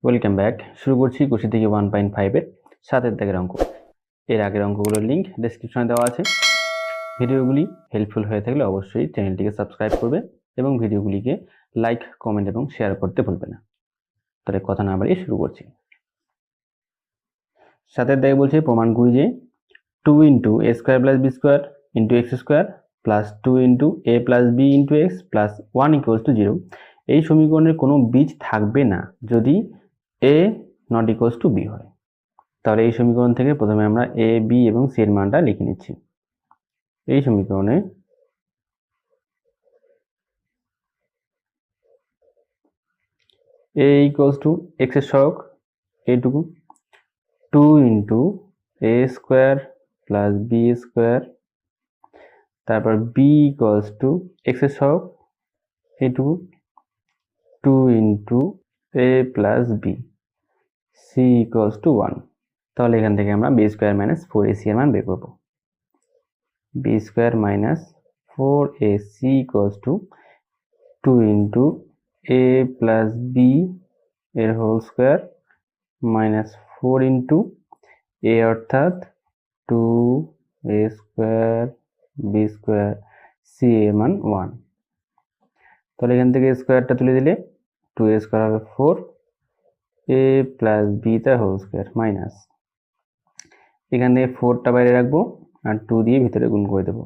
Welcome back. শুরু করছি কোষি থেকে 1.5 এর 7 দাগের অঙ্ক। এর আগের অঙ্কগুলোর লিঙ্ক ডেসক্রিপশনে দেওয়া আছে। ভিডিওগুলি হেল্পফুল হয়ে থাকলে অবশ্যই চ্যানেলটিকে সাবস্ক্রাইব করবে এবং ভিডিওগুলিকে লাইক, কমেন্ট এবং শেয়ার করতে ভুলবে না। তাহলে কথা না বাড়িয়ে শুরু করছি। 7 দাগে বলছে প্রমাণ করি যে 2 × a² + b² × x² + 2 × a + b × x + 1 = 0 এই সমীকরণের কোনো বীজ থাকবে না যদি a ≠ b হয়। তাহলে এই সমীকরণ থেকে প্রথমে আমরা a, b এবং c এর মানটা লিখে নিচ্ছি। এই সমীকরণে a = x এর সহগ এইটুকু, 2 × a² + b², তারপর b = x এর সহগ এইটুকু, 2 × a + b, c = 1। তাহলে এখান থেকে আমরা b² - 4ac এর মান বের করব। b² - 4ac = 2 × a + b এর হোল স্কয়ার মাইনাস 4 × a অর্থাৎ 2a² b², c এর মান 1। তাহলে এখান থেকে স্কয়ারটা তুলে দিলে 2a² হবে 4, a + b তার হোল স্কয়ার মাইনাস, এখান থেকে 4টা বাইরে রাখবো আর 2 দিয়ে ভিতরে গুণ করে দেবো।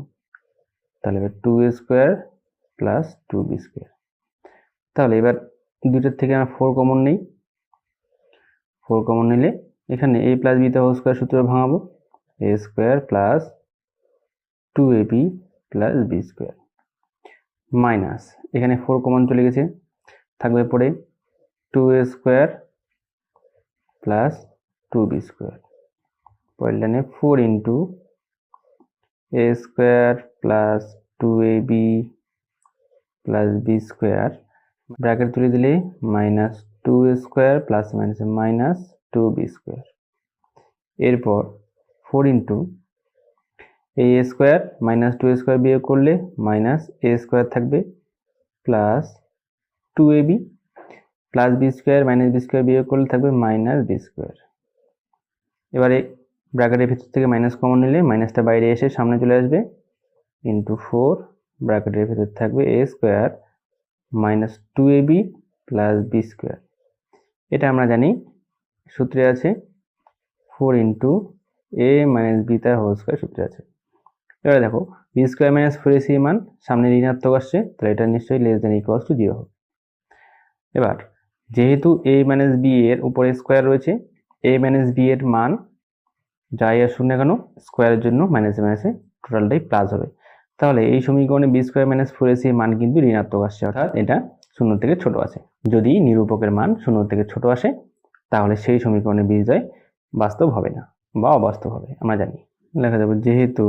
তাহলে এবার 2a² + 2b²। তাহলে এবার দুইটার থেকে আমরা 4 কমন নিই। 4 কমন নিলে এখানে a + b তার হোল স্কয়ার সূত্র ভাঙাবো, a² + 2ab + b² মাইনাস, এখানে 4 কমন চলে গেছে, থাকবে পড়ে 2a² + 2b²। পরের লাইনে 4 × a² + 2ab + b² ব্র্যাকেট তুলে দিলে -2a² ± -2b²। এরপর 4 × a² - 2a² বিয়োগ করলে -a² থাকবে, plus 2ab plus b² - b² বিয়োগ করলে থাকবে -b²। এবারে ব্র্যাকেটের ভিতর থেকে মাইনাস কমন নিলে মাইনাসটা বাইরে এসে সামনে চলে আসবে, × 4 ব্র্যাকেটের ভিতর থাকবে a² - 2ab + b²। এটা আমরা জানি সূত্রে আছে 4 × a - b তার হোল স্কয়ার সূত্রে আছে। এবারে দেখো b² - 4ac এর মান সামনে ঋণাত্মক আসছে, তাহলে এটা নিশ্চয়ই <= 0 হবে। এবার যেহেতু a - b এর উপরে স্কয়ার রয়েছে, a - b এর মান যাই আসুক না কেন স্কয়ারের জন্য মাইনাসে মাইনাসে টোটালটাই প্লাস হবে। তাহলে এই সমীকরণে b² - 4ac এর মান কিন্তু ঋণাত্মক আসছে, অর্থাৎ এটা 0 থেকে ছোট আছে। যদি নিরূপকের মান 0 থেকে ছোট আসে তাহলে সেই সমীকরণে বীজদ্বয় বাস্তব হবে না বা অবাস্তব হবে, আমরা জানি। লেখা যাবে যেহেতু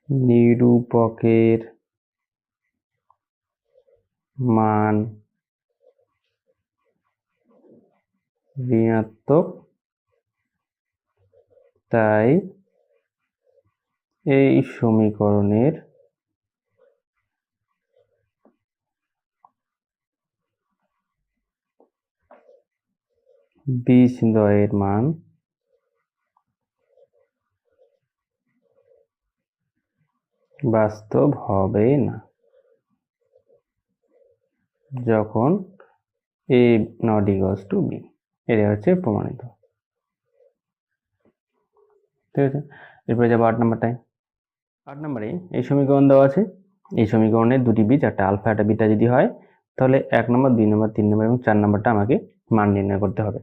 নিরূপকের মান ঋণাত্মক, তাই এই সমীকরণের বীজদ্বয়ের মান বাস্তব হবে না যখন a ≠ b। এটা হচ্ছে প্রমাণিত। ঠিক আছে, এরপরে যাবো 8 নম্বরটায়। 8 নম্বরে এই সমীকরণ দেওয়া আছে, এই সমীকরণের দুটি বীজ, একটা আলফা একটা বিটা যদি হয় তাহলে 1 নম্বর, 2 নম্বর, 3 নম্বর এবং 4 নম্বরটা আমাকে মান নির্ণয় করতে হবে।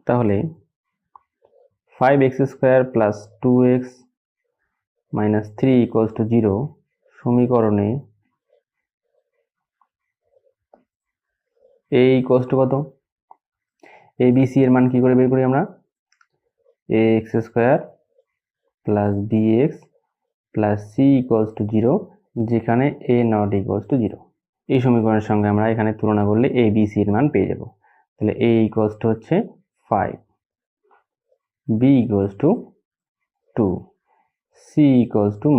তাহলে 5x² + 2x - 3 = 0 সমীকরণে a = কত, a b c এর মান কি করে বের করি আমরা, ax² + bx + c = 0 যেখানে a ≠ 0। এই সমীকরণের সঙ্গে আমরা এখানে তুলনা করলে a b c এর মান পেয়ে যাব। তাহলে a হচ্ছে 5, b = 2, c =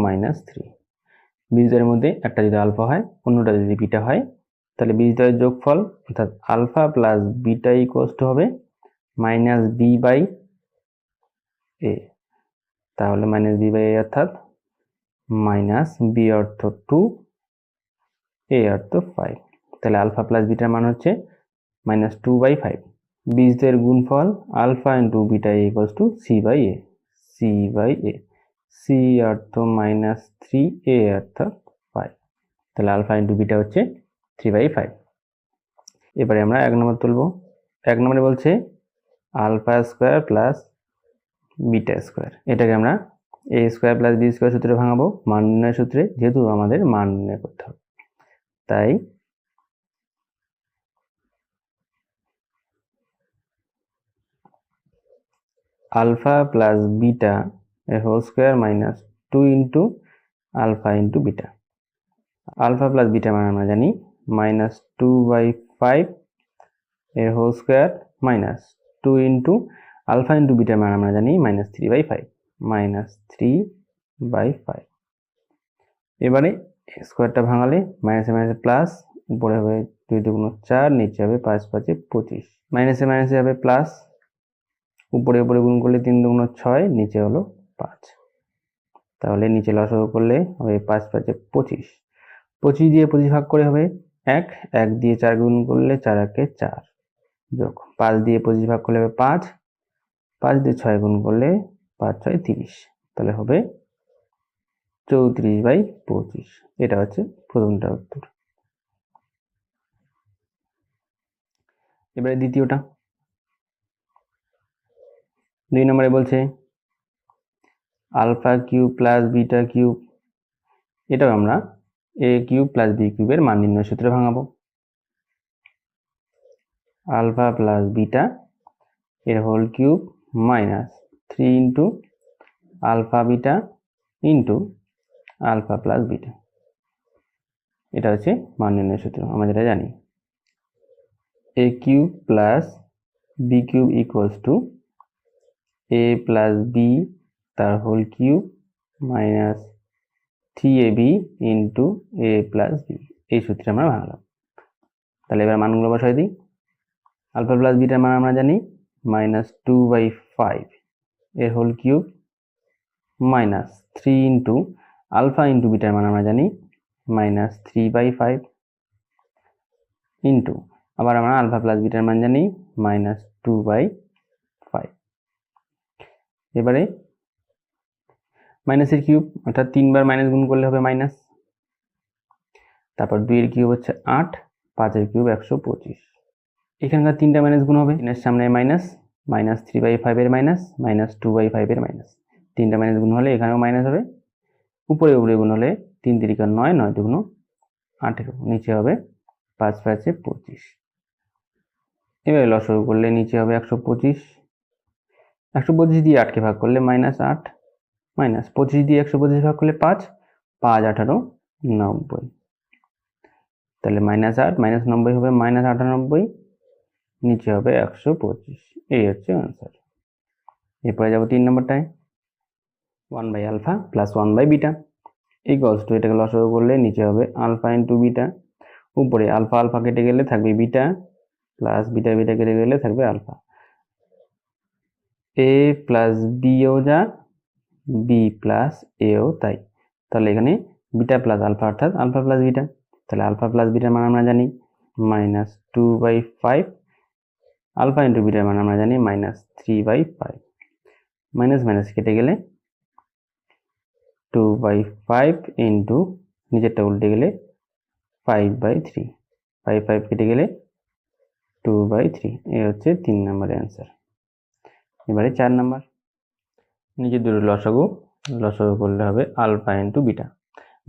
-3। বীজদ্বয়ের মধ্যে একটা যদি আলফা হয় অন্যটা যদি বিটা হয় তাহলে বীজদ্বয়ের যোগফল অর্থাৎ alpha plus beta equals to হবে মাইনাস বি বাই এ। তাহলে মাইনাস বি বাই এ অর্থাৎ মাইনাস বি অর্থ 2, এ অর্থ 5। তাহলে আলফা প্লাস বিটার মান হচ্ছে -2/5। বীজদ্বয়ের গুণফল alpha into beta equals to C by A. C by A, C অর্থ -3, এ অর্থ 5। তাহলে আলফা ইন্টু বিটা হচ্ছে 3/5। এবারে আমরা 1 নম্বর তুলব। 1 নম্বরে বলছে alpha square plus beta square, এটাকে আমরা A square plus B square সূত্রে ভাঙাবো, মান নির্ণয় সূত্রে, যেহেতু আমাদের মান নির্ণয় করতে হবে। তাই আলফা প্লাস বিটা এর whole square minus 2 into alpha into beta. Alpha plus beta মান আমরা জানি -2/5 এর whole square minus 2 into alpha into beta মান আমরা জানি -3/5, -3/5। এবারে স্কোয়ারটা ভাঙালে মাইনাসে মাইনাসে প্লাস, উপরে হবে 2 × 4, নিচে হবে 5 × 5 = 25। মাইনাসে মাইনাসে হবে প্লাস, উপরে উপরে গুণ করলে 3 × 6, নিচে হলো 5। তাহলে নিচে লসাগু করলে হবে 5 × 5 = 25। 25 দিয়ে 25 ভাগ করে হবে 1, 1 দিয়ে 4 গুণ করলে 4 × 1 = 4, যোগ 5 দিয়ে 25 ভাগ করলে হবে 5, 5 দিয়ে 6 গুণ করলে 5 × 6 = 30। তাহলে হবে 34/25। এটা হচ্ছে প্রথমটার উত্তর। এবারে দ্বিতীয়টা। 2 নম্বরে বলছে alpha cube plus beta cube, এটাও আমরা এ কিউব প্লাস বি কিউবের মান নির্ণয় সূত্রে ভাঙাবো। আলফা প্লাস বিটা এর whole cube minus 3 into alpha beta into alpha plus beta. এটা হচ্ছে মান নির্ণয় সূত্র, আমরা যেটা জানি। A cube plus B cube equals to A plus B তার whole cube minus 3ab into A plus B. এই সূত্রে আমরা ভাঙলাম। তাহলে এবার মানগুলো বসাই দিই। আলফা প্লাস বিটার মান আমরা জানি -2/5 এর whole cube minus 3 into alpha into বিটার মান আমরা জানি -3/5 ইন্টু আবার আমরা আলফা প্লাস বিটার মান জানি -2/5। এবারে মাইনাসের কিউব অর্থাৎ 3 বার মাইনাস গুণ করলে হবে মাইনাস, তারপর 2 এর কিউব হচ্ছে 8, 5 এর কিউব 125। এখানকার 3টা মাইনাস গুণ হবে, এর সামনে মাইনাস, -3/5 এর মাইনাস, -2/5 এর মাইনাস। 3টা মাইনাস গুণ হলে এখানেও মাইনাস হবে, উপরে উপরে গুণ হলে 3 × 3 = 9, 9 × 2 = 18, নিচে হবে 5 × 5 = 25। এবারে লসাগু করলে নিচে হবে 125, 125 দিয়ে 8কে ভাগ করলে -8, মাইনাস 25 দিয়ে 125 ভাগ করলে 5, 5 × 18 = 90। তাহলে -8 -90 হবে -98, নিচে হবে 125। এই হচ্ছে आंसर। এরপরে যাব 3 নম্বরটায়। 1/α প্লাস 1/β ইকুয়ালস টু, এটাকে লসাগু করলে নিচে হবে আলফা ইন্টু বিটা, উপরে আলফা আলফা কেটে গেলে থাকবে বিটা, প্লাস বিটা বিটা কেটে গেলে থাকবে আলফা। এ প্লাস বিও যা, বি প্লাস এও তাই। তাহলে এখানে বিটা প্লাস আলফা অর্থাৎ আলফা প্লাস বিটা। তাহলে আলফা প্লাস বিটার মান আমরা জানি -2/5, আলফা ইন্টু বিটার মান আমরা জানি -3/5। মাইনাস মাইনাস কেটে গেলে 2/5 ইন্টু নিচেরটা উল্টে গেলে 5/3, 5 5 কেটে গেলে 2/3। এই হচ্ছে 3 নম্বরের অ্যান্সার। এবারে 4 নম্বর। নিচে দুটো লসাগু করলে হবে alpha into beta,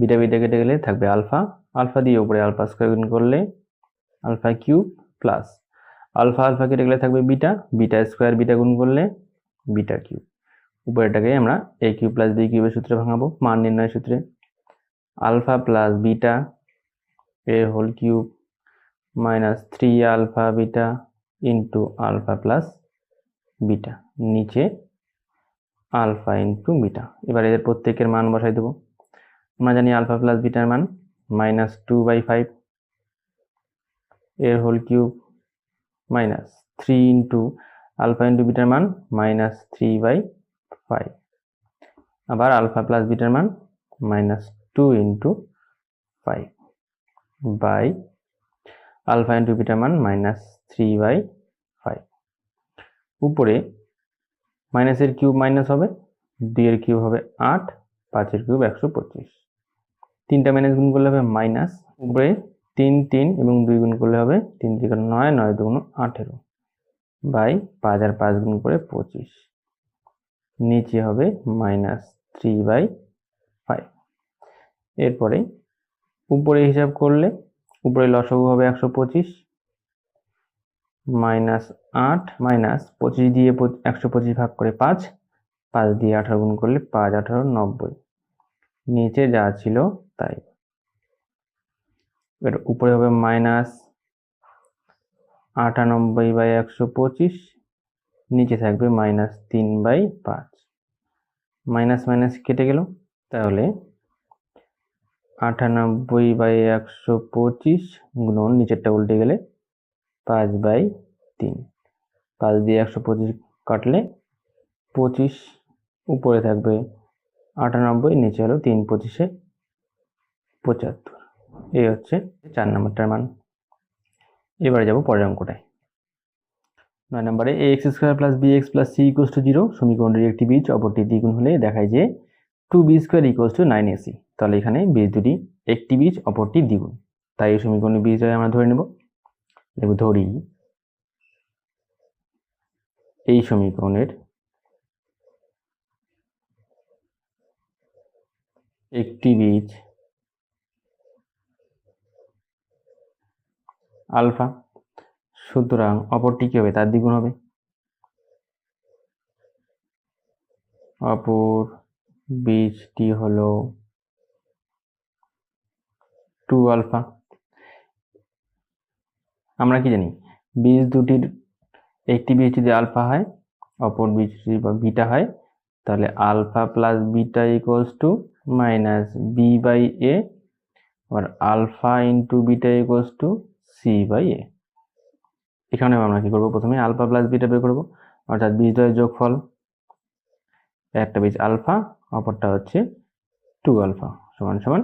beta beta কেটে গেলে থাকবে আলফা, আলফা দিয়ে উপরে আলফা স্কোয়ার গুণ করলে alpha cube, plus alpha alpha কেটে গেলে থাকবে বিটা, বিটা স্কোয়ার বিটা গুণ করলে বিটা কিউব। উপরেটাকে আমরা এ কিউব প্লাস বি কিউবের সূত্রে ভাঙাবো, মান নির্ণয় সূত্রে। আলফা প্লাস বিটা এর whole cube minus 3α beta into alpha plus beta, নিচে আলফা ইন্টু বিটা। এবার এদের প্রত্যেকের মান বসাই দেবো। আমরা জানি আলফা প্লাস বিটার মান -2/5 এর whole cube minus 3 into alpha into বিটার মান -3/5 আবার আলফা প্লাস বিটার মান -2 ইন্টু 5 বাই আলফা ইন্টু বিটার মান -3/5 উপরে মাইনাসের কিউব মাইনাস হবে, 2 এর কিউব হবে 8, 5 এর কিউব 125, 3টা মাইনাস গুণ করলে হবে মাইনাস, উপরে 3 3 এবং 2 গুণ করলে হবে 3 3 9, 9 2 18 বাই 5 আর 5 গুণ করে 25, নিচে হবে -3/5। এরপরে উপরে হিসাব করলে উপরে লসাগু হবে 125 -8 -25 দিয়ে 125 ভাগ করে 5, 5 দিয়ে 18 গুণ করলে 5 18 90, নিচে যা ছিল তাই। এর উপরে হবে -98/125, নিচে থাকবে -3/5, মাইনাস মাইনাস কেটে গেল, তাহলে 98/125 গুণন নিচেরটা উল্টে গেলে 5/3, 5 দিয়ে 125 কাটলে 25, উপরে থাকবে 98, নিচে হলো 3 25 75। এই হচ্ছে 4 নম্বরটার মান। এবারে যাব পরের অঙ্কটায়। 9 নম্বরে ax² + bx + c = 0 সমীকরণের একটি বীজ অপরটি দ্বিগুণ হলে দেখায় যে 2b² = 9ac। তাহলে এখানে বীজ দুটি একটি বীজ অপরটি দ্বিগুণ, তাই এই সমীকরণের বীজদ্বয় আমরা ধরে নেব। দেখব ধরি এই সমীকরণের একটি বীজ আলফা, সুতরাং অপরটি কি হবে, তার দ্বিগুণ হবে। অপর বীজটি হলো 2 আলফা। আমরা কি জানি, বীজ দুটির একটি বীজ যদি আলফা হয় অপর বীজ যদি বিটা হয়, তাহলে alpha plus beta equals to -b/a, আর alpha into beta equals to c/a। এখানে আমরা কি করব, প্রথমে আলফা প্লাস বিটা বের করব, অর্থাৎ বীজদ্বয়ের যোগফল। একটা বীজ আলফা, অপরটা হচ্ছে 2 আলফা, সমান সমান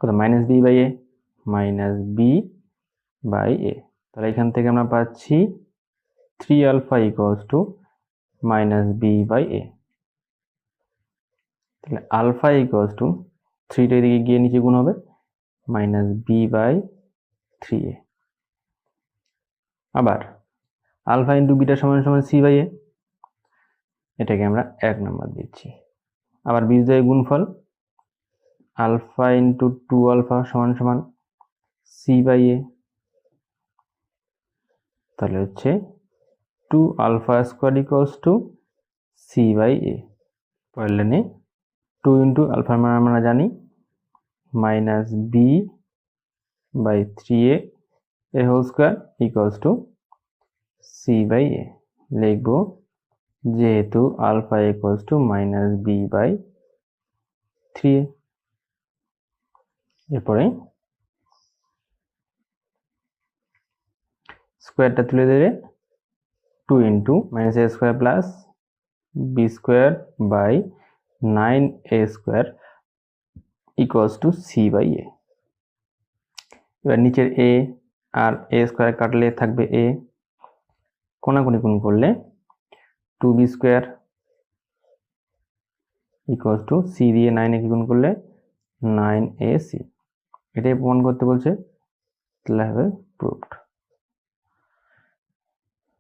কত, -b/a, -b/a। তাহলে এখান থেকে আমরা পাচ্ছি 3 আলফা ইকুয়ালস টু -b/a। তাহলে আলফা ইকুয়ালস টু 3টা এদিকে গিয়ে নিচে গুণ হবে -b/3a। আবার আলফা ইন্টু বিটা সমান সমান c/a, এটাকে আমরা 1 নম্বর দিচ্ছি। আবার বীজদ্বয়ের গুণফল আলফা ইন্টু 2 আলফা সমান সমান c/a, তাহলে হচ্ছে 2 alpha square equals to c/a। পরের লাইনে 2 ইন্টু আলফার মান আমরা জানি -b/3a এর whole square equals to c/a। লিখব যেহেতু আলফা ইকুয়ালস টু -b/3a। এরপরে স্কোয়ারটা তুলে দিলে 2 into -a² plus b² by 9a² equals to c/a। এবার নিচের a আর a² কাটলে থাকবে a, কোনাকুনি গুণ করলে 2b² ইকুয়ালস টু c দিয়ে 9 কে গুণ করলে 9ac। এটাই প্রমাণ করতে বলছে, তাহলে হবে প্রুভড।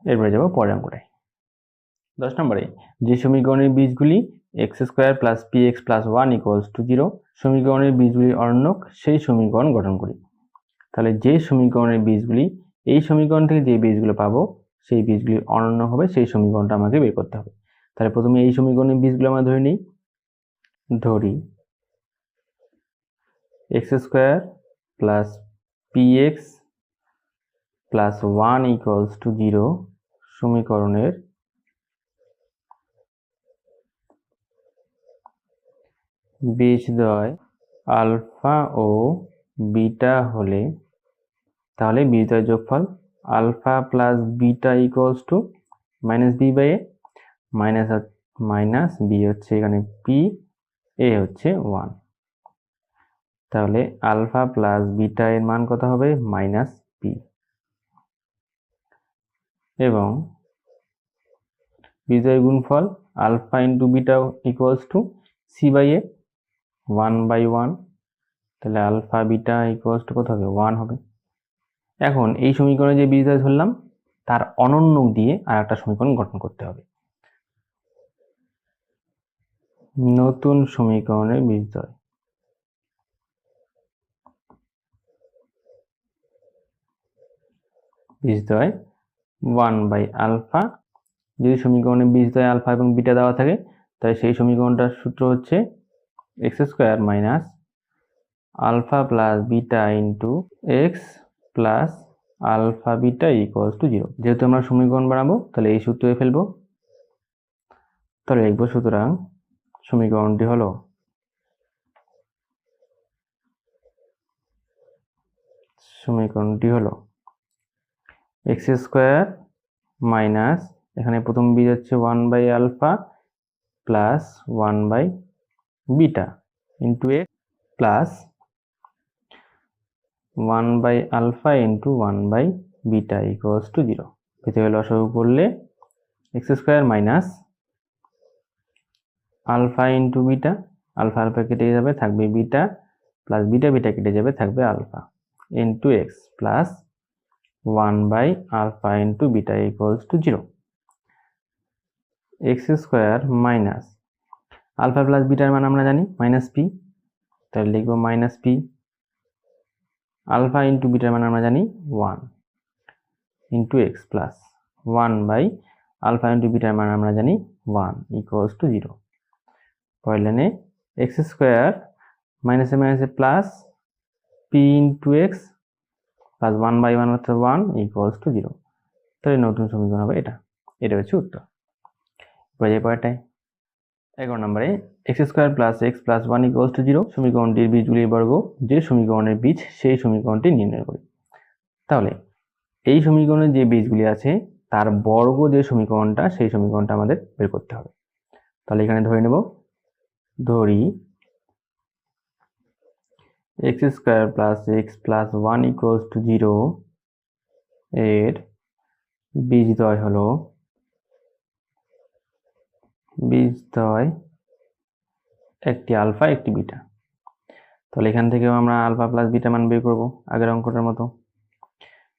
এরপরে যাব পরের অঙ্কটায়। 10 নম্বরে যে সমীকরণের বীজগুলি x² + px + 1 = 0 সমীকরণের বীজগুলি অর্ণক সেই সমীকরণ গঠন করি। তাহলে যে সমীকরণের বীজগুলি, এই সমীকরণ থেকে যে বীজগুলো পাবো সেই বীজগুলি অনন্য হবে, সেই সমীকরণটা আমাকে বের করতে হবে। তাহলে প্রথমে এই সমীকরণের বীজগুলো আমরা ধরে নিই। ধরি x² + px + 1 = 0 সমীকরণের বীজদ্বয় আলফা ও বিটা হলে তাহলে বীজদ্বয়ের যোগফল alpha plus beta equals to minus B by a, minus b হচ্ছে এখানে পি, এ হচ্ছে 1। তাহলে আলফা প্লাস বিটা এর মান কত হবে? Minus P. এবং বীজদ্বয়ের গুণফল alpha into beta equals to C by A, 1/1। তাহলে আলফা বিটা ইকুয়ালস টু কত হবে? 1 হবে। এখন এই সমীকরণে যে বীজদ্বয় ধরলাম তার অনন্য দিয়ে আর একটা সমীকরণ গঠন করতে হবে। নতুন সমীকরণের বীজদ্বয়। বীজদ্বয় 1/α। যদি সমীকরণে বীজদ্বয় আলফা এবং বিটা দেওয়া থাকে তাহলে সেই সমীকরণটার সূত্র হচ্ছে x² minus alpha plus beta into x plus alpha beta equals to 0। যেহেতু আমরা সমীকরণ বানাবো তাহলে এই সূত্রে ফেলবো। তাহলে লিখবো, সুতরাং সমীকরণটি হলো x² মাইনাস এখানে প্রথম বীজ হচ্ছে 1/α প্লাস 1/বিটা ইন্টু এক্স প্লাস 1/α ইন্টু 1/বিটা ইকুয়ালস টু 0। ভেতরে লসাগু করলে x² minus alpha into beta, alpha alpha কেটে যাবে থাকবে বিটা, প্লাস বিটা বিটা কেটে যাবে থাকবে alpha into x plus 1/α into beta equals to 0। x² minus alpha plus বিটার মান আমরা জানি মাইনাস পি, তাহলে লিখবো মাইনাস পি। আলফা ইন্টু বিটার মান আমরা জানি 1 ইন্টু এক্স প্লাস 1/α ইন্টু বিটার মান আমরা জানি 1 ইকুয়ালস টু 0। পরের লাইনে x² মাইনাসে মাইনাসে plus P into x plus 1/1 অর্থাৎ 1 ইকুয়ালস টু 0। তাহলে নতুন সমীকরণ হবে এটা। এটা হচ্ছে উত্তর। পরেরটায় 11 নম্বরে x² plus x plus 1 equals to 0 সমীকরণটির বীজগুলির বর্গ যে সমীকরণের বীজ সেই সমীকরণটি নির্ণয় করি। তাহলে এই সমীকরণে যে বীজগুলি আছে তার বর্গ যে সমীকরণটা সেই সমীকরণটা আমাদের বের করতে হবে। তাহলে এখানে ধরি x² plus x plus 1 equals to 0 এর বীজদ্বয় হলো একটি আলফা একটি বিটা। তাহলে এখান থেকেও আমরা আলফা প্লাস বিটা মান বের করবো আগের অঙ্কটার মতো।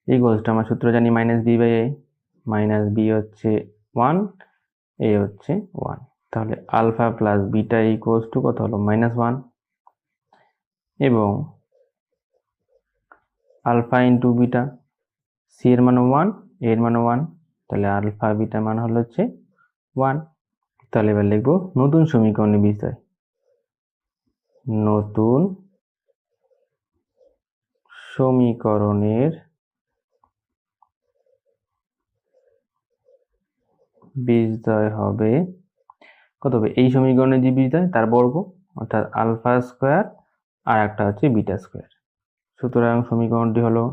এই গোলসটা আমরা সূত্র জানি minus B by a, minus b হচ্ছে 1, এ হচ্ছে 1। তাহলে alpha plus beta equals to কত হলো? -1। এবং আলফা ইন্টু বিটা, সি এর মান 1, এর মান 1, তাহলে আলফা বিটা মান হলো হচ্ছে 1। তাহলে এবার লিখবো নতুন সমীকরণের বীজদ্বয়। নতুন সমীকরণের বীজদ্বয় হবে কত হবে? এই সমীকরণের যে বীজদ্বয় তার বর্গ অর্থাৎ আলফা স্কোয়ার আর একটা হচ্ছে বিটা স্কোয়ার। সুতরাং সমীকরণটি হলো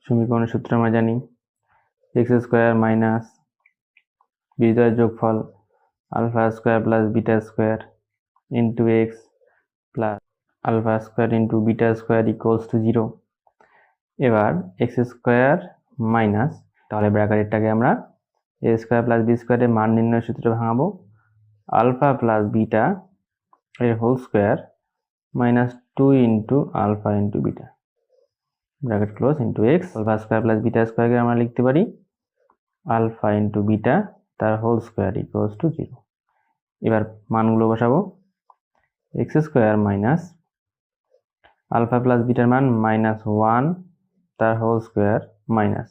সমীকরণের সূত্র আমরা জানি x² মাইনাস বীজদ্বয়ের যোগফল alpha square plus beta square into x plus alpha square into beta square equals to 0। এবার x² মাইনাস, তাহলে ব্র্যাকেটটাকে আমরা a² প্লাস বি স্কোয়ারের মান নির্ণয় সূত্রে ভাঙাবো। আলফা প্লাস বিটা এর whole square minus 2 into alpha into beta bracket close into X. Alpha square plus beta স্কোয়ারকে আমরা লিখতে পারি আলফা ইন্টু বিটা তার হোল স্কোয়ার ইকুয়ালস টু 0। এবার মানগুলো বসাবো। x² মাইনাস আলফা প্লাস বিটার মান -1 তার whole square minus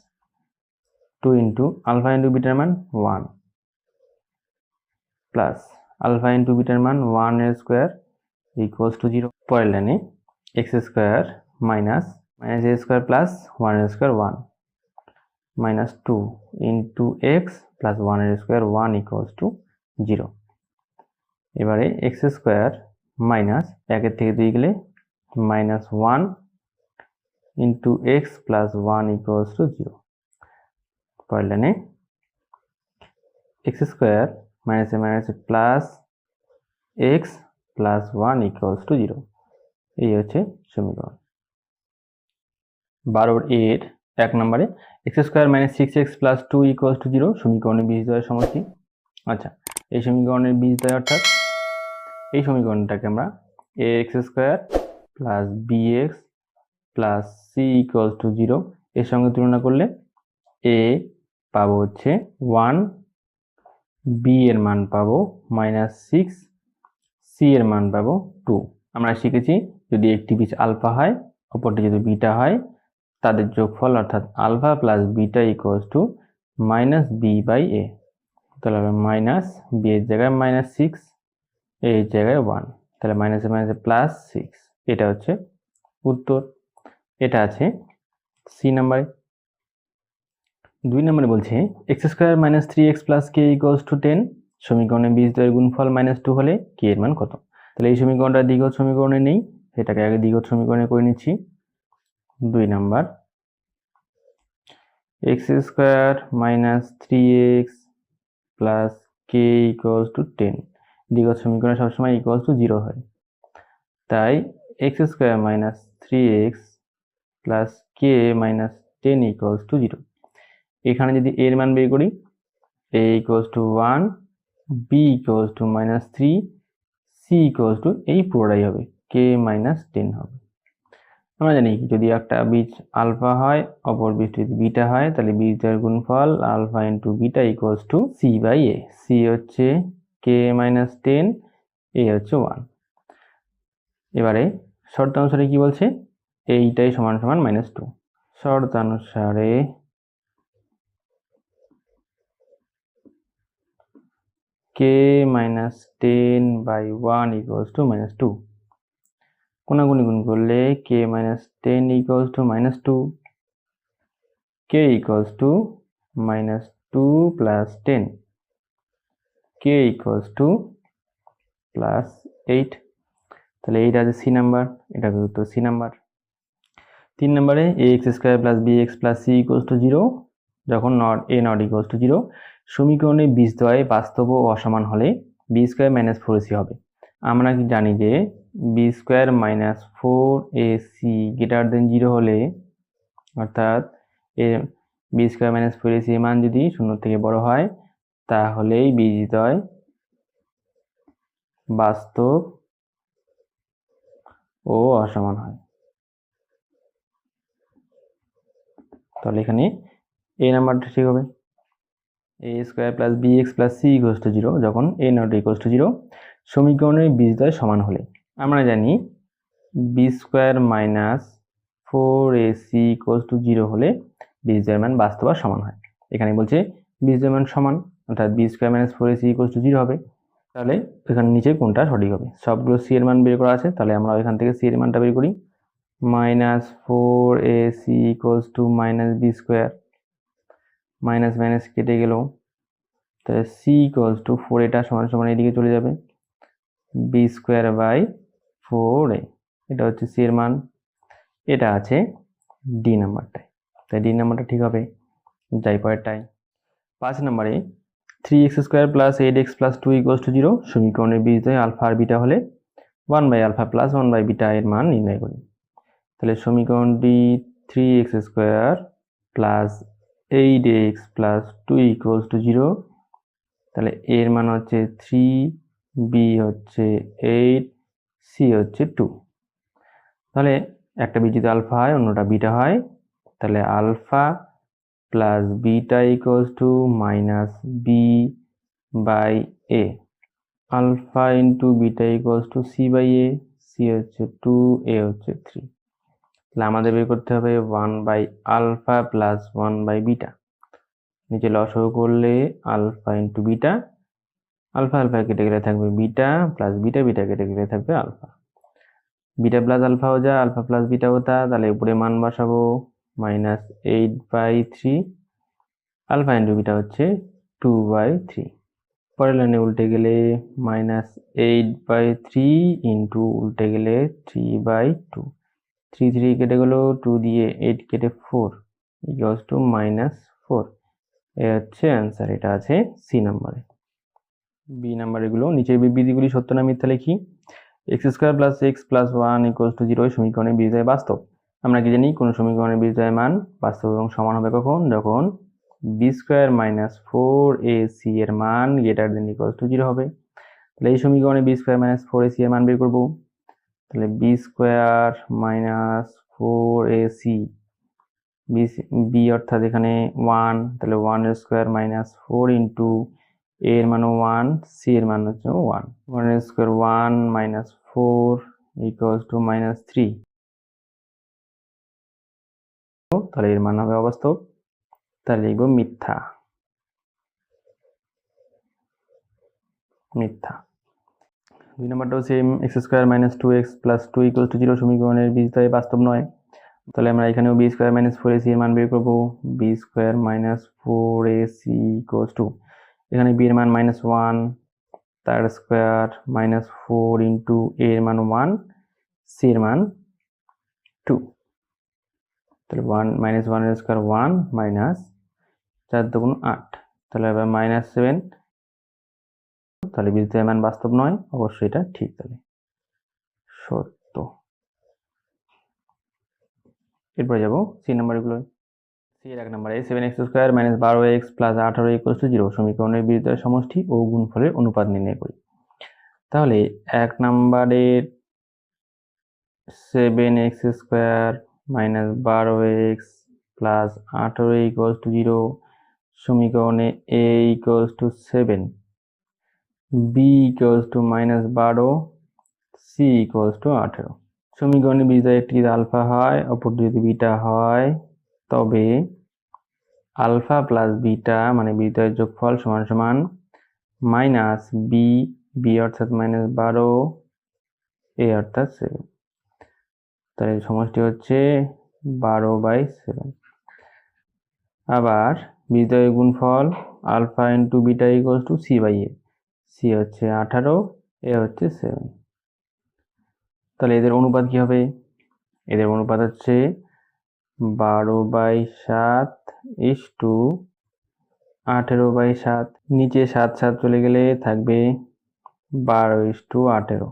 2 into alpha into বিটার মান 1 প্লাস আলফা ইন্টু বিটার মান 1 এর স্কোয়ার ইকুয়ালস টু 0। পরের লাইনে x² মাইনাস a² প্লাস 1 এর square 1 minus 2 into x plus 1 এর স্কোয়ার 1 ইকুয়ালস টু 0। এবারে এক্স স্কোয়ার মাইনাস 1 থেকে 2 গেলে minus 1 into x plus 1 equals to 0। পরের লাইনে এক্স স্কোয়ার মাইনাসে মাইনাসে plus x plus 1 equals to 0। এই হচ্ছে সমীকরণ 12 এর 1 নম্বরে x square minus 6x plus 2 equals to 0 সমীকরণের বীজদ্বয়ের সমষ্টি। আচ্ছা, এই সমীকরণের বীজদ্বয় অর্থাৎ এই সমীকরণটাকে আমরা ax square plus bx plus c equals to 0 এর সঙ্গে তুলনা করলে a পাবো হচ্ছে 1, b এর মান পাবো মাইনাস 6, c এর মান পাবো 2। আমরা শিখেছি যদি একটি বীজ আলফা হয় অপরটি যদি বিটা হয় তাদের যোগফল অর্থাৎ alpha plus beta equals to minus B by A. তাহলে হবে মাইনাস বি এর জায়গায় মাইনাস 6, এ এর জায়গায় 1, তাহলে মাইনাসে মাইনাসে প্লাস 6। এটা হচ্ছে উত্তর। এটা আছে সি নাম্বারে। 2 নম্বরে বলছে x square minus 3x plus K equals to 10 সমীকরণে বীজদ্বয়ের গুণফল মাইনাস 2 হলে কে এর মান কত? তাহলে এই সমীকরণটা দ্বিঘাত সমীকরণে নেই, সেটাকে আগে দ্বিঘাত সমীকরণে করে নিচ্ছি। 2 number x square minus 3x plus K equals to 10 দ্বিঘাত সমীকরণে সবসময় ইকুয়ালস টু 0 হয়, তাই x square minus 3x plus K minus 10 equals to 0। এখানে যদি এর মান বের করি a equals to 1, b equals to minus 3, c equals two এই পুরোটাই হবে k মাইনাস 10 হবে। আমরা জানি যদি একটা বীজ আলফা হয় অপর বীজটি যদি বিটা হয় তাহলে বীজের গুণফল alpha into beta equals to C by A. C হচ্ছে k মাইনাস 10, এ হচ্ছে 1। এবারে শর্তানুসারে কি বলছে এইটাই সমান সমান মাইনাস 2। শর্তানুসারে k minus 10 by 1 equals to minus 2। কোনাগুনি গুণ করলে k minus 10 equals to minus 2, k equals to minus 2 plus 10, k equals to plus 8। তাহলে এইটা আছে সি নাম্বার, এটা উত্তর সি নাম্বার। 3 নম্বরে ax square plus bx plus c equals to 0 যখন not a not equals to 0 সমীকরণে বীজদ্বয় বাস্তব ও অসমান হলে বি স্কয়ার মাইনাস 4ac হবে। আমরা কি জানি যে b square minus 4ac greater than 0 হলে অর্থাৎ A B square minus 4ac এর মান যদি 0 থেকে বড় হয় তাহলেই বীজদ্বয় বাস্তব ও অসমান হয়। তাহলে এখানে a নাম্বারটা ঠিক হবে a square plus bx plus c equals to 0 যখন a নট ইকুয়ালস টু 0 সমীকরণের বীজদ্বয় সমান হলে। আমরা জানি b square minus 4ac equals to 0 হলে বীজদ্বয়ের মান বাস্তব আর সমান হয়। এখানে বলছে বীজদ্বয়ের মান সমান অর্থাৎ b square minus 4ac equals to 0 হবে। তাহলে এখানে নিচে কোনটা সঠিক হবে? সবগুলো c এর মান বের করা আছে, তাহলে আমরা এখান থেকে c এর মানটা বের করি। Minus 4ac equals to minus b square, minus minus কেটে গেল, তাহলে c ইকুয়ালস টু 4 এটা সমান সমান এদিকে চলে যাবে b স্কয়ার বাই 4a। এটা হচ্ছে c এর মান। এটা আছে ডি নাম্বারটায়, তাই ডি নাম্বারটা ঠিক হবে। যাই পরেরটাই 5 নম্বরে 3x square plus 8x plus 2 equals to 0 সমীকরণের বীজদ্বয় আলফা আর বিটা হলে 1 by alpha plus 1 by beta এর মান নির্ণয় করি। তাহলে সমীকরণটি 3x square plus 8x plus 2 equals to 0, তাহলে এর মান হচ্ছে 3, b হচ্ছে 8, c হচ্ছে 2। তাহলে একটা বীজ যদি আলফা হয় অন্যটা বিটা হয় তাহলে alpha plus beta equals to minus B by a. Alpha into beta equals to C by A, c হচ্ছে 2, এ হচ্ছে 3। তাহলে আমাদের বের করতে হবে 1 by alpha plus 1 by beta. নিচে লসাগু করলে alpha into beta, alpha alpha কেটে গেলে থাকবে বিটা প্লাস বিটা, বিটা কেটে গেলে থাকবে আলফা। বিটা প্লাস আলফা हो जा, अल्फा प्लस बीटा होता, তাহলে উপরে মান বসাবো মাইনাস 8/3 আলফা ইন্টু বিটা হচ্ছে 2/3। পরের লাইনে উল্টে গেলে -8/3 ইন্টু উল্টে গেলে 3/2। 3 3 কেটে গেল, 2 দিয়ে 8 কেটে 4 ইকুয়ালস টু -4। এ হচ্ছে অ্যান্সার। এটা আছে সি নাম্বারে। বি নাম্বার এগুলো নিচের বিবৃতিগুলি সত্য না মিথ্যা লিখি। x² + x + 1 = 0 সমীকরণের বীজদ্বয় বাস্তব। আমরা কি জানি কোন সমীকরণের বীজদ্বয় মান বাস্তব এবং সমান হবে কখন? যখন b² - 4ac এর মান > 0 হবে। তাহলে এই সমীকরণে b² - 4ac এর মান বের করব। তাহলে b² - 4ac, b অর্থাৎ এখানে 1, তাহলে 1² - 4 ইন্টু a এর মান 1, c এর মান হচ্ছে 1, 1² 1 - 4 = -3। তাহলে এর মান হবে অবাস্তব। তাহলে লিখব মিথ্যা। মিথ্যা। 2 নম্বরটাও সেম, x² - 2x + 2 = 0 সমীকরণের বীজদ্বয় বাস্তব নয়। তাহলে আমরা এখানেও b² - 4ac এর মান বের করব। b² - 4ac = এখানে b এর মান -1, তার স্কয়ার -4 ইন্টু a এর মান 1, c এর মান 2। তাহলে 1 -1 এর স্কয়ার 1 মাইনাস 4 দুগুণ 8, তাহলে এবার -7। তাহলে বীজদ্বয় মান বাস্তব নয়, অবশ্যই এটা ঠিক। তাহলে সত্য। এরপরে যাব সি নাম্বারগুলো। সি এর 1 নম্বরে 7x² - 12x + 18 = 0 সমীকরণের বীজদ্বয়ের সমষ্টি ও গুণফলের অনুপাত নির্ণয় করি। তাহলে 1 নম্বরের 7x² - 12x + 18 = 0 সমীকরণে a = 7, b = -12, c = 18। সমীকরণে বীজদ্বয় একটি যদি আলফা হয়, অপরটি যদি বিটা হয়, তবে আলফা প্লাস বিটা মানে বীজদ্বয়ের যোগফল সমান মাইনাস বি অর্থাৎ -12, a অর্থাৎ 7। তাহলে সমষ্টি হচ্ছে 12/7। আবার বীজদ্বয়ের গুণফল alpha into beta = c/a, c হচ্ছে 18, a হচ্ছে 7। তাহলে এদের অনুপাত কি হবে? এদের অনুপাত হচ্ছে 12/7 = 18/7। নিচে 7 7 চলে গেলে থাকবে 12:18।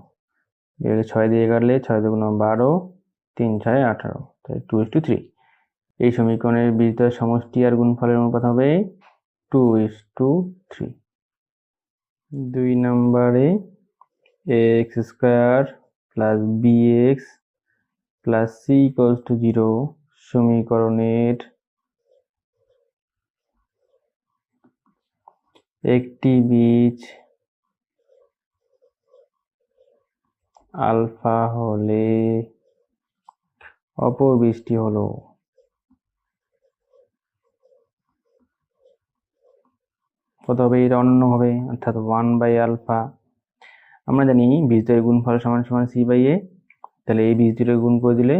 6 দিয়ে কাটলে 6 দুগুণ 12, 3 6 18, তাই 2:3। এই সমীকরণের বীজদ্বয়ের সমষ্টি আর গুণফলের অনুপাত হবে 2:3। 2 নম্বরে x² + bx + c = 0 সমীকরণের একটি বীজ আলফা হলে অপর বীজটি হলো কত হবে? এটা অনন্য হবে, অর্থাৎ 1/α। আমরা জানি বীজদ্বয়ের গুণফল সমান c/a। তাহলে এই বীজ দুটো গুণ করে দিলে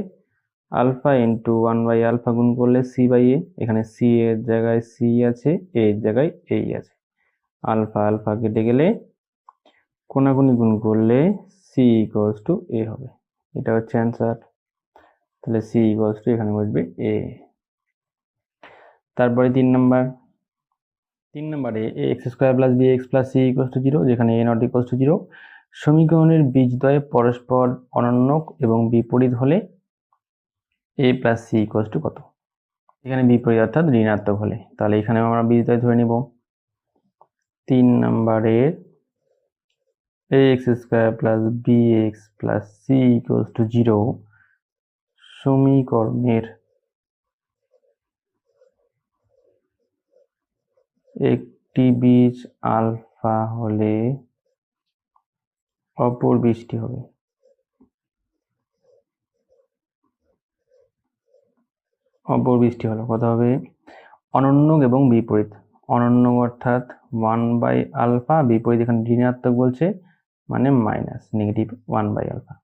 আলফা ইন্টু 1/α গুণ করলে c/a। এখানে c এর জায়গায় c আছে, a এর জায়গায় a আছে। আলফা আলফা কেটে গেলে কোনাকুনি গুণ করলে c = a হবে। এটা হচ্ছে অ্যান্সার। তাহলে c = এখানে বসবে a। তারপরে 3 নম্বরে x² + bx + c = 0 যেখানে a ≠ 0 সমীকরণের বীজদ্বয় পরস্পর অনন্য এবং বিপরীত হলে a + c = কত? এখানে বিপরীত অর্থাৎ ঋণাত্মক হলে। তাহলে এখানে আমরা বীজদ্বয় ধরে নেব। 3 নম্বরের ax² + bx + c = 0 সমীকরণের একটি বীজ আলফা হলে অপর বীজটি হবে কত হবে? অনন্য এবং বিপরীত। অনন্য অর্থাৎ 1/α, বিপরীত এখানে ঋণাত্মক বলছে মানে মাইনাস নেগেটিভ 1/α।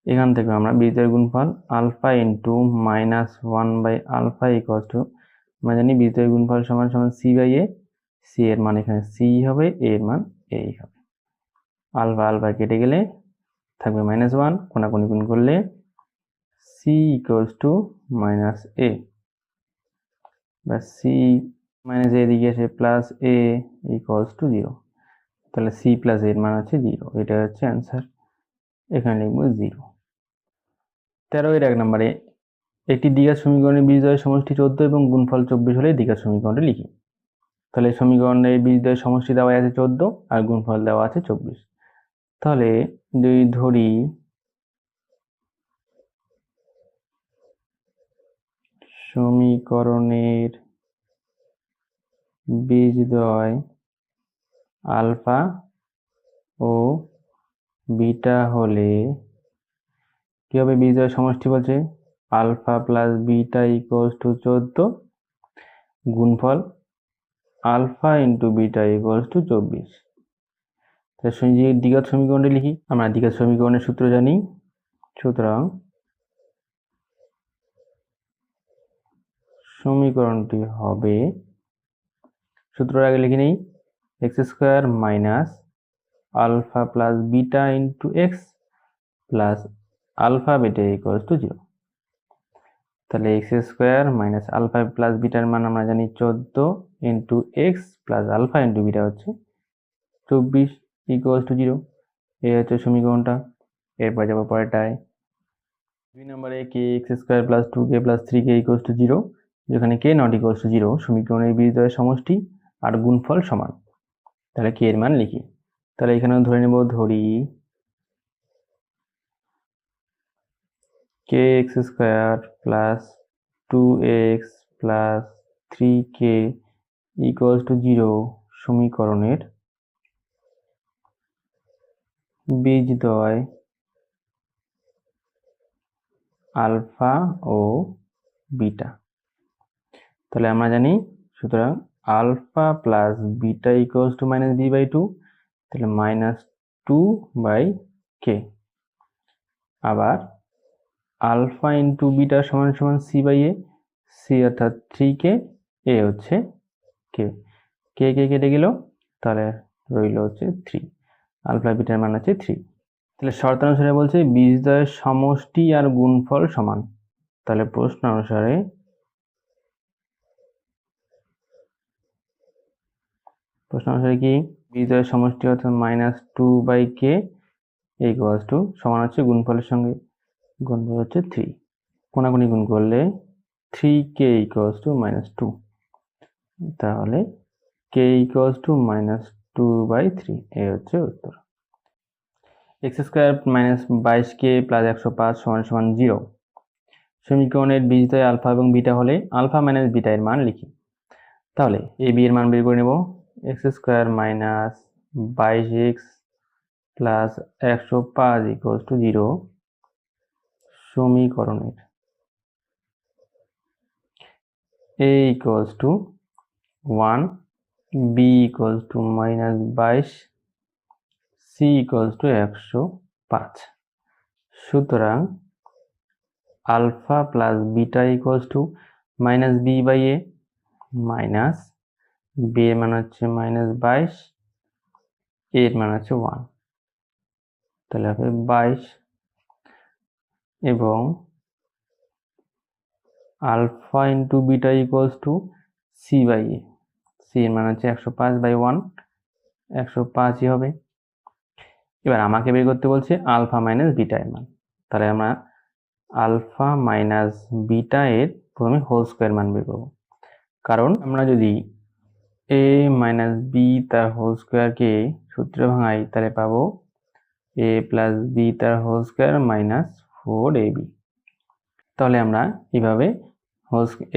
এখান থেকে আমরা বীজের গুণফল আলফা ইন্টু -1/α আমরা জানি বীজদ্বয়ের গুণফল সমান সমান সি বাই এ। সি এর মান এখানে সি হবে, এ এর মান এই হবে। আলফা আলফা কেটে গেলে থাকবে -1, কোনাকুনি গুণ করলে সি ইকুয়ালস টু -a, বা সি মাইনাস এ দিকে এসে প্লাস এ ইকুয়ালস টু 0। তাহলে সি প্লাস এর মান হচ্ছে 0, এটা হচ্ছে অ্যান্সার। এখানে লিখবো 0। 13 1 নম্বরে একটি দ্বিঘাত সমীকরণের বীজদ্বয়ের সমষ্টি 14 এবং গুণফল 24 হলে দ্বিঘাত সমীকরণটা লিখি। তাহলে সমীকরণের বীজদ্বয়ের সমষ্টি দেওয়া আছে 14 আর গুণফল দেওয়া আছে 24। তাহলে যদি ধরি সমীকরণের বীজদ্বয় আলফা ও বিটা হলে কি হবে? বীজদ্বয়ের সমষ্টি বলছে alpha plus beta equals to 14, গুণফল alpha into beta equals to 24। তাহলে দ্বিঘাত সমীকরণটি লিখি। আমরা দ্বিঘাত সমীকরণের সূত্র জানি, সুতরাং সমীকরণটি হবে, সূত্রের আগে লিখে নেই, x square minus alpha plus beta into x plus alpha beta equals to 0। তাহলে x square minus alpha plus বিটার মান আমরা জানি 14 into x plus alpha into beta হচ্ছে 24 ইকুয়ালস টু 0। এই হচ্ছে সমীকরণটা। এরপর যাবো পরেরটায়। 2 নম্বরে K X square plus 2k plus 3k equals to 0, যেখানে কে নট ইকুয়ালস টু 0 সমীকরণের বীজদ্বয়ের সমষ্টি আর গুণফল সমান। তাহলে কে এর মান লিখি। তাহলে এখানেও ধরে নেব, ধরি K X square plus 2x plus 3k equals to 0 সমীকরণের বীজদ্বয় আলফা ও বিটা। তাহলে আমরা জানি, সুতরাং alpha plus beta equals to -b/2, তাহলে -2/k। আবার আলফা ইন্টু বিটা সমান সমান c/a, c অর্থাৎ 3k, a হচ্ছে k, কে কেটে গেল, তাহলে রইল হচ্ছে 3। আলফা বিটার মান হচ্ছে 3। তাহলে শর্তানুসারে বলছে বীজদ্বয়ের সমষ্টি আর গুণফল সমান। তাহলে প্রশ্ন অনুসারে কি বীজদ্বয়ের সমষ্টি অর্থাৎ -2/k ইকুয়ালস টু সমান হচ্ছে গুণফলের সঙ্গে, গুণফল হচ্ছে 3, কোনাকুনি গুণ করলে 3k ইকুয়ালস টু -2, তাহলে k ইকুয়ালস টু -2/3, এই হচ্ছে উত্তর। X square minus 22k plus 105 সমান সমান 0 সমীকরণের বীজদ্বয় আলফা এবং বিটা হলে আলফা মাইনাস বিটা এর মান লিখি। তাহলে এ বি এর মান বের করে নেব। X square minus 22x plus 105 equals to 0 সমীকরণের a equals to 1, b equals to -22, c equals to 105। সুতরাং alpha plus beta equals to -b/a, minus b এর মান হচ্ছে -22, a এর মান হচ্ছে 1, তাহলে হবে 22, এবং alpha into beta equals to c/a, c এর মান হচ্ছে 105/1, 105ই হবে। এবার আমাকে বের করতে বলছে আলফা মাইনাস বিটা এর মান। তাহলে আমরা আলফা মাইনাস বিটা এর প্রথমে হোল স্কোয়ার মান বের করব, কারণ আমরা যদি a মাইনাস বি তার হোল স্কোয়ারকে সূত্রে ভাঙাই, তাহলে পাবো a প্লাস বি তার হোল স্কোয়ার মাইনাস 4ab। তাহলে আমরা এইভাবে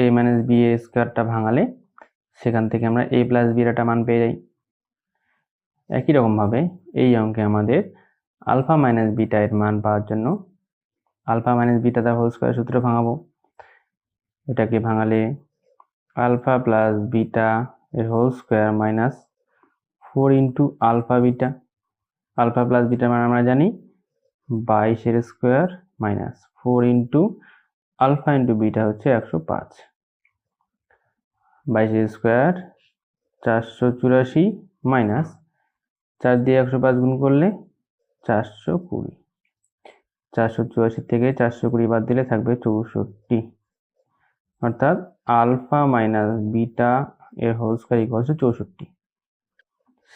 a মাইনাস বি এর স্কোয়ারটা ভাঙালে সেখান থেকে আমরা a প্লাস বি এর একটা মান পেয়ে যাই। একই রকমভাবে এই অঙ্কে আমাদের আলফা মাইনাস বিটা এর মান পাওয়ার জন্য আলফা মাইনাস বিটা তার হোল স্কোয়ার সূত্রে ভাঙাবো। এটাকে ভাঙালে আলফা প্লাস বিটা এর whole square minus 4 into alpha beta. Alpha plus বিটার মান আমরা জানি 22 এর square minus 4 into alpha into beta হচ্ছে 105। 22 স্কোয়ার 484 মাইনাস 4 দিয়ে 105 গুণ করলে 420, 484 থেকে 420 বাদ দিলে থাকবে 64, অর্থাৎ আলফা মাইনাস বিটা এর হোল স্কয়ার ইকুয়ালস টু 64।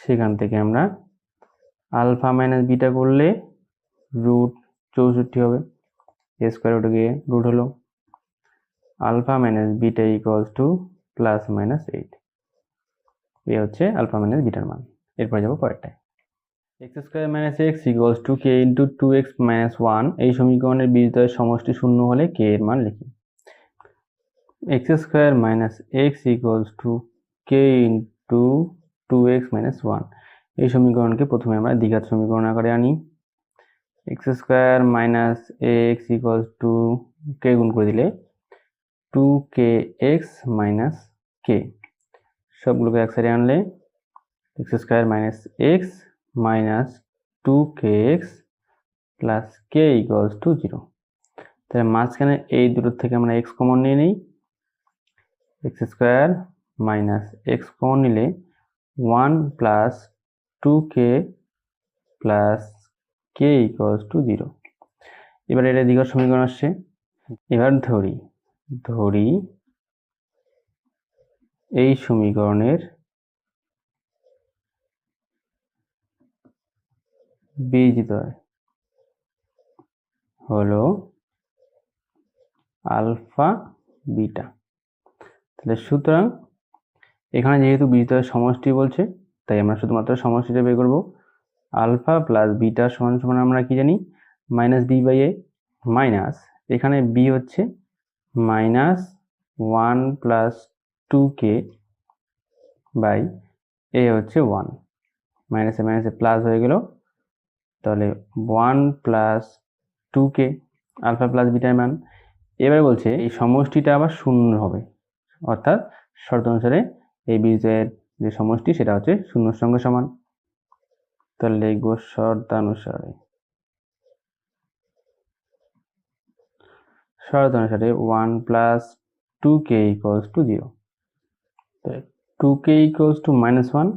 সেখান থেকে আমরা আলফা মাইনাস বিটা করলে রুট 64 হবে, এ স্কয়ার ওটাকে রুট হলো, alpha minus beta equals to plus minus 8। এই হচ্ছে আলফা মাইনাস বিটার মান। এরপর যাবো পরেরটায়। X square minus x equals to K into 2x minus 1 এই সমীকরণের বীজদ্বয়ের সমষ্টি শূন্য হলে কে এর মান লিখি। X square minus x equals to K into 2x minus 1 এই সমীকরণকে প্রথমে আমরা দ্বিঘাত সমীকরণ আকারে আনি। X square minus x equals to k গুণ করে দিলে 2kx মাইনাস কে, সবগুলোকে এক সাইডে আনলে x square minus x minus 2kx plus K equals to 0। তাহলে মাঝখানে এই দুটোর থেকে আমরা এক্স কমন নিয়ে নিই, x square minus x common নিলে 1 plus 2k plus K equals to 0। এবার এটা দ্বিঘাত সমীকরণ আসছে। এবার ধরি এই সমীকরণের বীজদ্বয় হলো আলফা বিটা। তাহলে সুতরাং এখানে যেহেতু বীজদ্বয়ের সমষ্টি বলছে তাই আমরা শুধুমাত্র সমষ্টিটা বের করব। আলফা প্লাস বিটা সমান সমান আমরা কি জানি, minus B by a, minus এখানে বি হচ্ছে minus 1 plus 2k by a হচ্ছে 1, মাইনাসে মাইনাসে প্লাস হয়ে গেল, তাহলে 1 প্লাস 2k আলফা প্লাস বিটার মান। এবার বলছে এই সমষ্টিটা আবার শূন্য হবে, অর্থাৎ শর্ত অনুসারে এই বীজের যে সমষ্টি সেটা হচ্ছে শূন্যর সঙ্গে সমান। তাহলে লিখব শর্তানুসারে 1 plus 2k equals to 0। 2k equals to minus 1,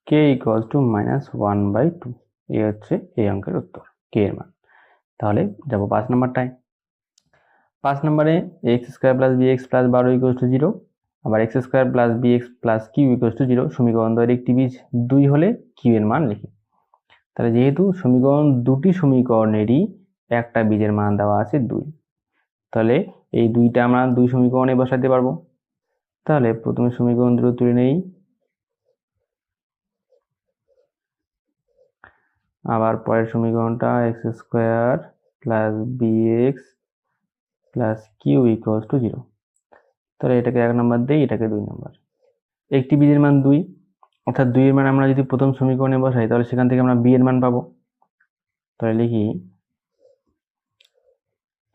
k equals to minus 1/2। এই হচ্ছে এই অঙ্কের উত্তর, k এর মান। তাহলে যাব 5 নম্বরটায়। 5 নম্বরে x square plus b x plus 12 equals to 0, আবার x square plus b x plus q equals to 0 সমীকরণ দ্বয়ের একটি বীজ 2 হলে কিউ এর মান লিখি। তাহলে যেহেতু দুটি সমীকরণেরই একটা বীজের মান দেওয়া আছে 2, তাহলে এই দুইটা আমরা দুই সমীকরণে বসাতে পারবো। তাহলে প্রথমে সমীকরণ দুটো তুলে নেই, আবার পরের সমীকরণটা x square plus b x plus q equals to 0। তাহলে এটাকে 1 নম্বর দেই, এটাকে 2 নম্বর। একটি বীজের মান 2, অর্থাৎ 2 এর মান আমরা যদি প্রথম সমীকরণে বসাই তাহলে সেখান থেকে আমরা বি এর মান পাবো। তাহলে লিখি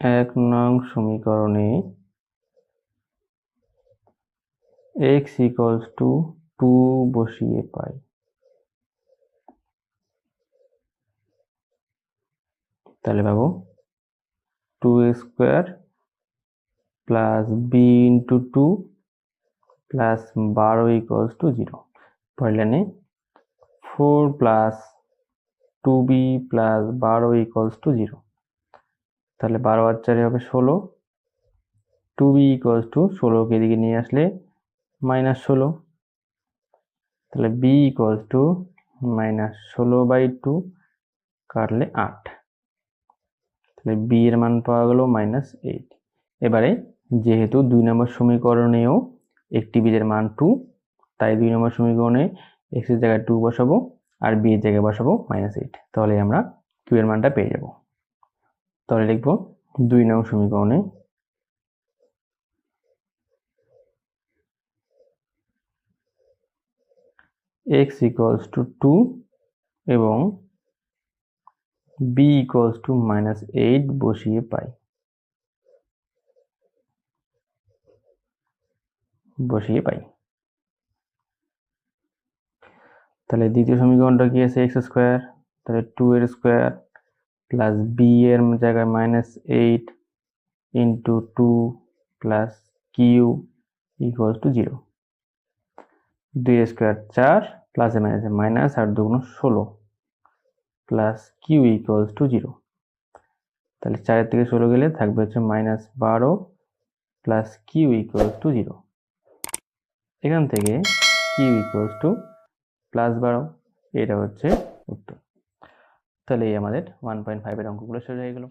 1 নং সমীকরণে x ইকুয়ালস টু 2 বসিয়ে পাই। তাহলে পাবো 2a square plus b into 2 plus 12 equals to 0। পরের লাইনে 4 plus 2b plus 12 equals to 0। তাহলে 12 আর 4 হবে 16, 2b ইকুয়ালস টু 16 কে এদিকে নিয়ে আসলে মাইনাস 16, তাহলে b ইকুয়ালস টু মাইনাস 16/2 কাটলে 8, তাহলে b এর মান পাওয়া গেল -8। এবারে যেহেতু 2 নম্বর সমীকরণেও একটি বীজের মান 2, তাই 2 নম্বর সমীকরণে x এর জায়গায় 2 বসাবো আর b এর জায়গায় বসাবো -8, তাহলে আমরা q এর মানটা পেয়ে যাব। তাহলে লিখব 2 নং সমীকরণে x ইকুয়ালস টু 2 এবং b ইকুয়ালস টু -8 বসিয়ে পাই। তাহলে দ্বিতীয় সমীকরণটা কি আছে, এক্স স্কয়ার, তাহলে 2 এর স্কয়ার প্লাস বি এর জায়গায় -8 into 2 plus q equals to 0। 2 square 4 প্লাসে মাইনাসে minus 8 2 16 plus q equals to 0। তাহলে 4 থেকে 16 গেলে থাকবে হচ্ছে -12 প্লাস কিউ ইকুয়ালস টু 0। এখান থেকে কিউ ইকুয়ালস টু +12, এটা হচ্ছে উত্তর। তাহলে এই আমাদের 1.5 এর অঙ্কগুলো শেষ হয়ে গেল।